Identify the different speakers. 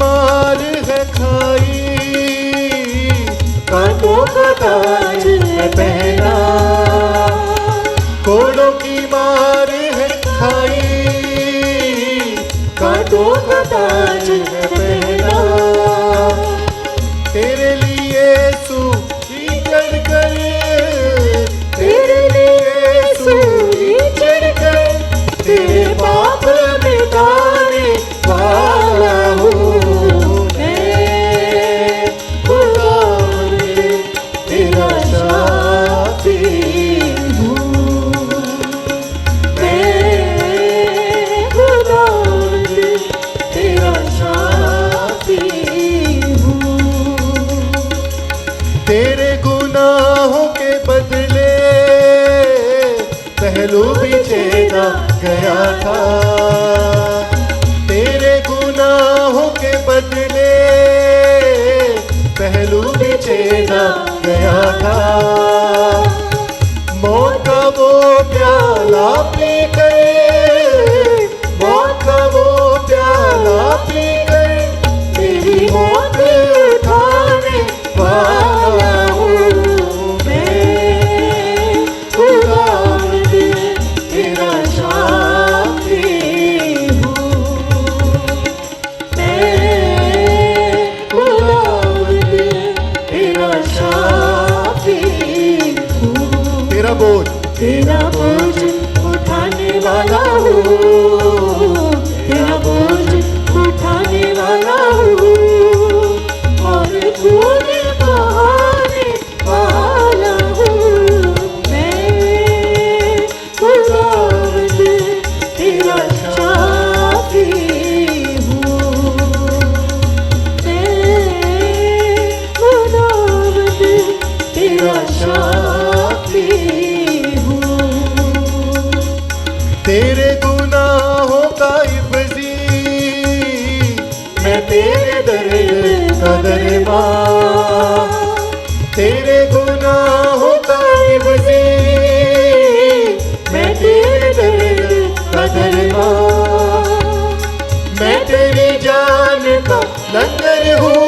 Speaker 1: मार है खाई,
Speaker 2: कांटों का ताज है पहना,
Speaker 1: कोड़ों की मार है खाई,
Speaker 2: कांटों का ताज है पहना।
Speaker 1: तेरे लिए सूली चढ़कर,
Speaker 2: तेरे लिए सूली चढ़कर तेरे पाप मिटाने वाला हूँ मैं, खुदावंद तेरा शाफी हूँ मैं, खुदावंद तेरा शाफी हूँ।
Speaker 1: तेरे गुनाहों के बदले पहलू भी छेदा गया था, तेरे गुनाहों के बदले पहलू भी छेदा गया था। मौत का वो प्याला पीकर, मौत का वो प्याला पीकर
Speaker 2: तेरी मौत उठाने वाला हूँ मैं, खुदावंद तेरा शाफी हूँ मैं, खुदावंद तेरा शाफी हूँ।
Speaker 1: तेरा बोझ,
Speaker 2: तेरा बोझ उठाने वाला हूँ, तेरा बोझ उठाने वाला हूँ और खून बहाने वाला हूँ मैं, खुदावंद तेरा शाफी हूँ मैं, खुदावंद तेरा शाफी हूँ।
Speaker 1: तेरे गुनाहों का इब्जी
Speaker 2: मैं तेरे दर्द का दरबार,
Speaker 1: तेरे गुनाहों का इब्जी
Speaker 2: मैं तेरे दर्द का दरबार,
Speaker 1: मैं तेरी जान का लंगर हूँ